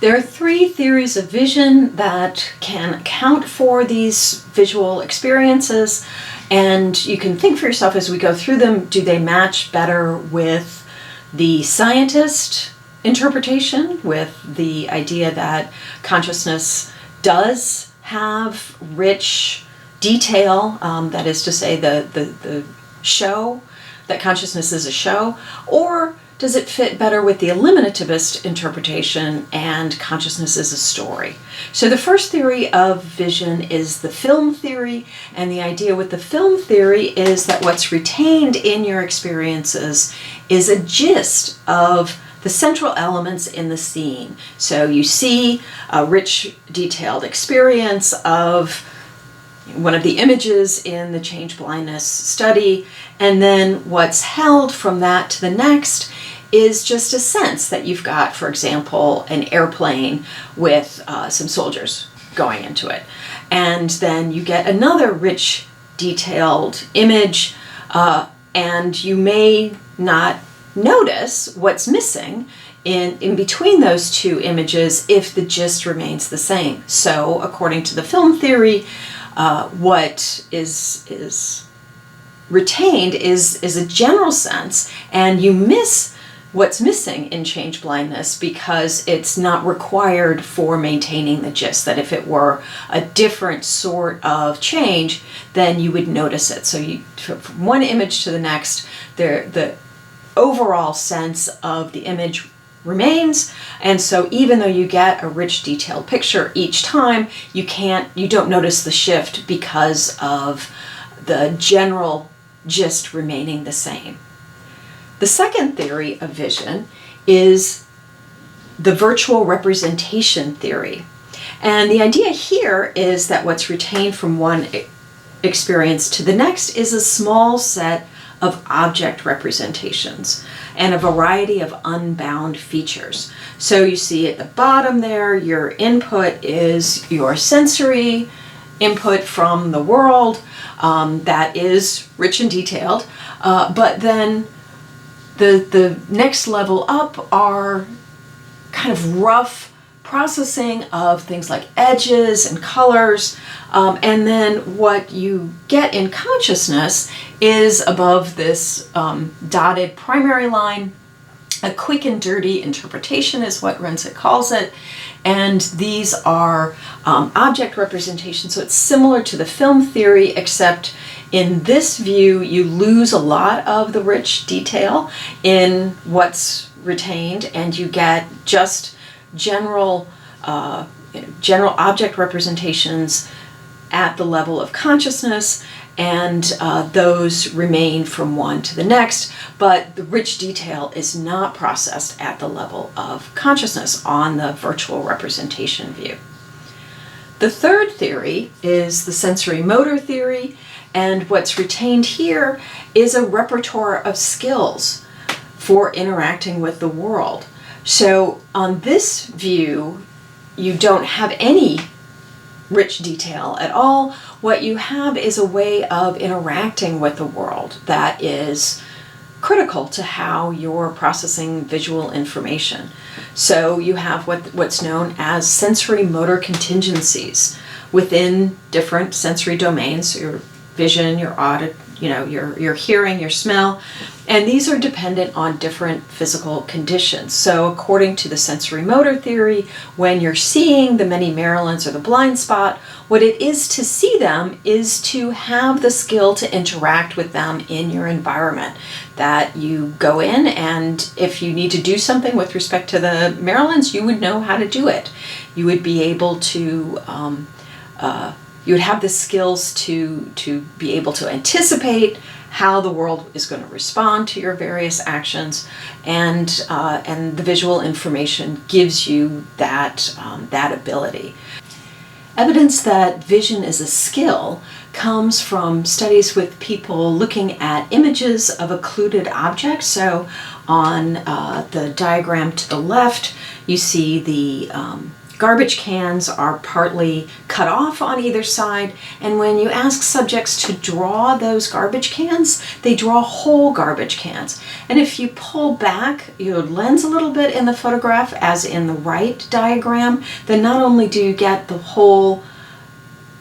There are three theories of vision that can account for these visual experiences, and you can think for yourself as we go through them, do they match better with the scientist interpretation, with the idea that consciousness does have rich detail, that is to say the show, that consciousness is a show, or does it fit better with the eliminativist interpretation and consciousness is a story? So the first theory of vision is the film theory, and the idea with the film theory is that what's retained in your experiences is a gist of the central elements in the scene. So you see a rich, detailed experience of one of the images in the change blindness study, and then what's held from that to the next is just a sense that you've got, for example, an airplane with some soldiers going into it. And then you get another rich, detailed image, and you may not notice what's missing in between those two images if the gist remains the same. So according to the film theory, what is retained is a general sense, and you miss what's missing in change blindness because it's not required for maintaining the gist. That if it were a different sort of change, then you would notice it. So you, from one image to the next, the overall sense of the image remains, and so even though you get a rich detailed picture each time, you don't notice the shift because of the general gist remaining the same. The second theory of vision is the virtual representation theory, and the idea here is that what's retained from one experience to the next is a small set of object representations and a variety of unbound features. So you see at the bottom there, your input is your sensory input from the world, that is rich and detailed, but then the next level up are kind of rough processing of things like edges and colors, and then what you get in consciousness is above this dotted primary line, a quick and dirty interpretation is what Renset calls it, and these are object representations. So it's similar to the film theory, except in this view you lose a lot of the rich detail in what's retained, and you get just general object representations at the level of consciousness, and those remain from one to the next, but the rich detail is not processed at the level of consciousness on the virtual representation view. The third theory is the sensory motor theory, and what's retained here is a repertoire of skills for interacting with the world. So on this view, you don't have any rich detail at all. What you have is a way of interacting with the world that is critical to how you're processing visual information. So you have what's known as sensory motor contingencies within different sensory domains, your vision, your audit, your hearing, your smell, and these are dependent on different physical conditions. So according to the sensory motor theory, when you're seeing the many Marilyns or the blind spot, what it is to see them is to have the skill to interact with them in your environment. That you go in, and if you need to do something with respect to the Marilyns, you would know how to do it. You would be able to you would have the skills to be able to anticipate how the world is going to respond to your various actions, and the visual information gives you that ability. Evidence that vision is a skill comes from studies with people looking at images of occluded objects. So on the diagram to the left, you see the garbage cans are partly cut off on either side, and when you ask subjects to draw those garbage cans, they draw whole garbage cans. And if you pull back your lens a little bit in the photograph, as in the right diagram, then not only do you get the whole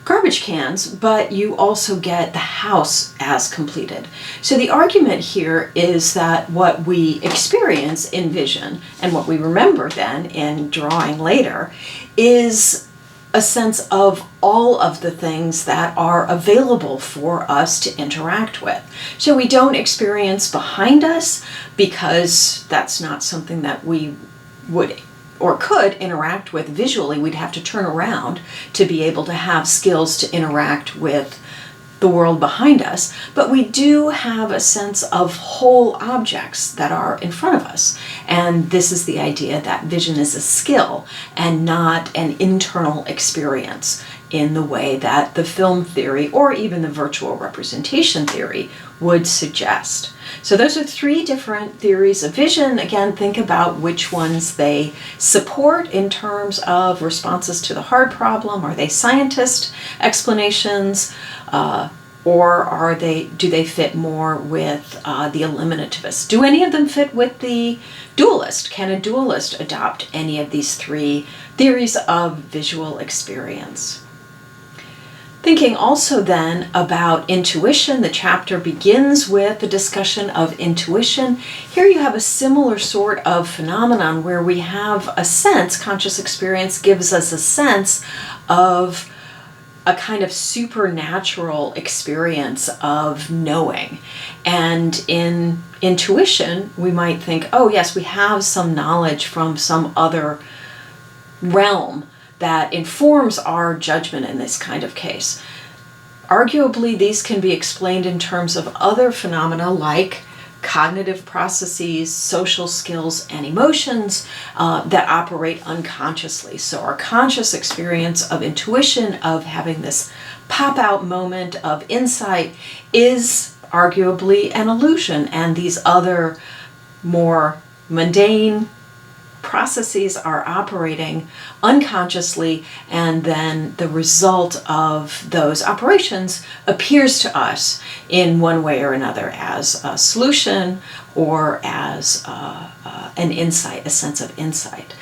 garbage cans, but you also get the house as completed. So the argument here is that what we experience in vision and what we remember then in drawing later is a sense of all of the things that are available for us to interact with. So we don't experience behind us because that's not something that we would or could interact with visually. We'd have to turn around to be able to have skills to interact with the world behind us, but we do have a sense of whole objects that are in front of us. And this is the idea that vision is a skill and not an internal experience in the way that the film theory or even the virtual representation theory would suggest. So those are three different theories of vision. Again, think about which ones they support in terms of responses to the hard problem. Are they scientist explanations, or do they fit more with the eliminativist? Do any of them fit with the dualist? Can a dualist adopt any of these three theories of visual experience? Thinking also then about intuition, the chapter begins with the discussion of intuition. Here you have a similar sort of phenomenon where we have a sense, conscious experience gives us a sense of a kind of supernatural experience of knowing. And in intuition, we might think, oh yes, we have some knowledge from some other realm that informs our judgment in this kind of case. Arguably, these can be explained in terms of other phenomena like cognitive processes, social skills, and emotions that operate unconsciously. So our conscious experience of intuition, of having this pop-out moment of insight, is arguably an illusion, and these other more mundane processes are operating unconsciously, and then the result of those operations appears to us in one way or another as a solution or as an insight, a sense of insight.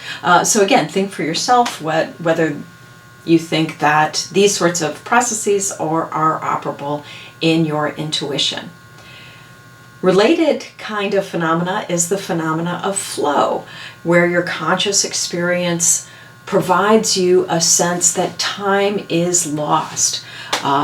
So again, think for yourself whether you think that these sorts of processes are operable in your intuition. Related kind of phenomena is the phenomena of flow, where your conscious experience provides you a sense that time is lost.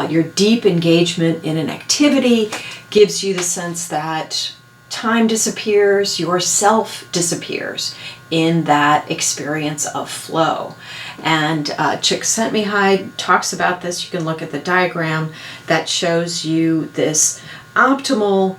Your deep engagement in an activity gives you the sense that time disappears, yourself disappears in that experience of flow. And Csikszentmihalyi talks about this. You can look at the diagram that shows you this optimal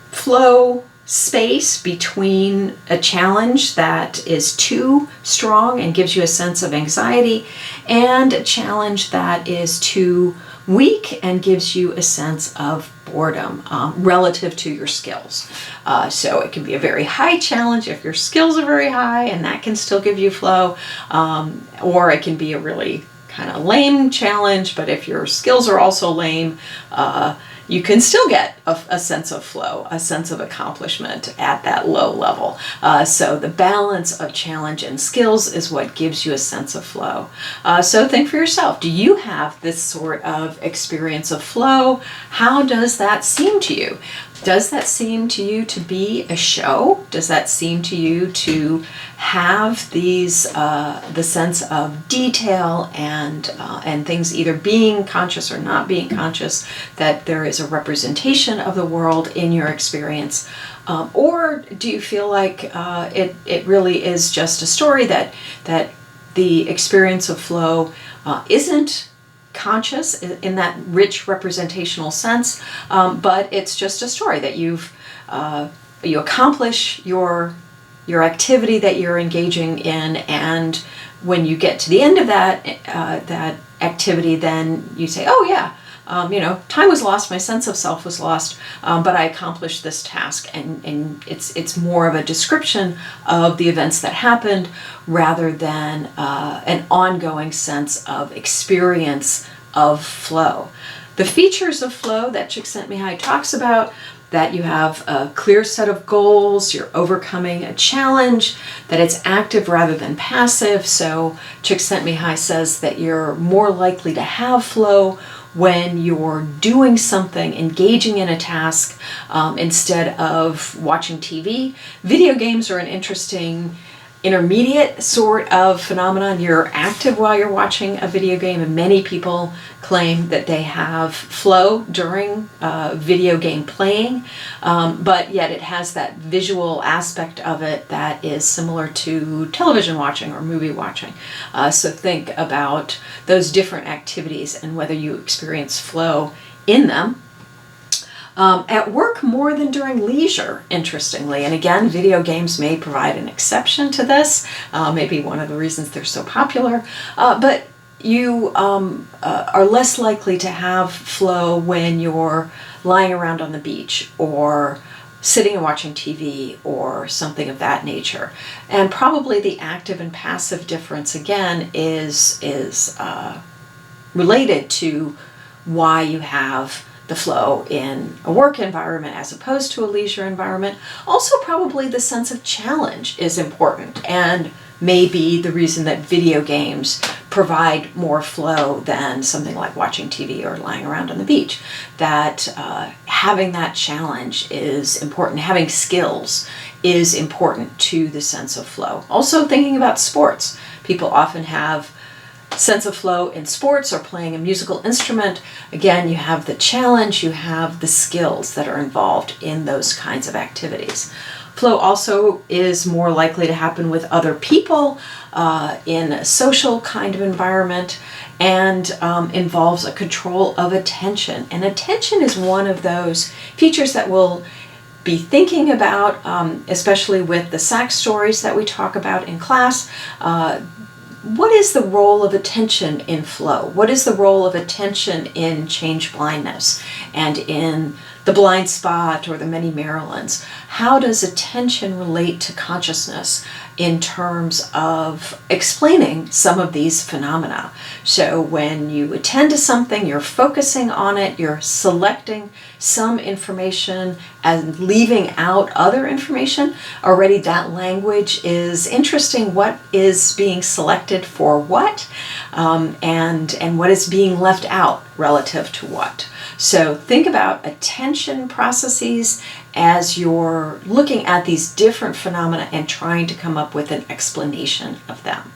flow space between a challenge that is too strong and gives you a sense of anxiety and a challenge that is too weak and gives you a sense of boredom relative to your skills. So it can be a very high challenge if your skills are very high, and that can still give you flow, or it can be a really kind of lame challenge, but if your skills are also lame, you can still get a sense of flow, a sense of accomplishment at that low level. So the balance of challenge and skills is what gives you a sense of flow. So think for yourself, do you have this sort of experience of flow? How does that seem to you? Does that seem to you to be a show? Does that seem to you to have these the sense of detail and things either being conscious or not being conscious, that there is a representation of the world in your experience? Or do you feel like it really is just a story that the experience of flow isn't conscious in that rich representational sense, but it's just a story that you accomplish your activity that you're engaging in, and when you get to the end of that activity, then you say, oh yeah, time was lost, my sense of self was lost, but I accomplished this task, and it's more of a description of the events that happened rather than an ongoing sense of experience of flow. The features of flow that Csikszentmihalyi talks about, that you have a clear set of goals, you're overcoming a challenge, that it's active rather than passive. So Csikszentmihalyi says that you're more likely to have flow when you're doing something, engaging in a task, instead of watching TV. Video games are an interesting intermediate sort of phenomenon. You're active while you're watching a video game, and many people claim that they have flow during video game playing, but yet it has that visual aspect of it that is similar to television watching or movie watching. So think about those different activities and whether you experience flow in them. At work more than during leisure, interestingly. And again, video games may provide an exception to this, maybe one of the reasons they're so popular. But you are less likely to have flow when you're lying around on the beach or sitting and watching TV or something of that nature. And probably the active and passive difference, again, is related to why you have the flow in a work environment as opposed to a leisure environment. Also, probably the sense of challenge is important and may be the reason that video games provide more flow than something like watching TV or lying around on the beach. That having that challenge is important. Having skills is important to the sense of flow. Also, thinking about sports. People often have sense of flow in sports or playing a musical instrument. Again, you have the challenge, you have the skills that are involved in those kinds of activities. Flow also is more likely to happen with other people in a social kind of environment, and involves a control of attention. And attention is one of those features that we'll be thinking about, especially with the Sachs stories that we talk about in class. What is the role of attention in flow? What is the role of attention in change blindness and in the blind spot or the many Marilyns? How does attention relate to consciousness in terms of explaining some of these phenomena? So when you attend to something, you're focusing on it, you're selecting some information and leaving out other information. Already that language is interesting. What is being selected for what, and what is being left out relative to what? So think about attention processes as you're looking at these different phenomena and trying to come up with an explanation of them.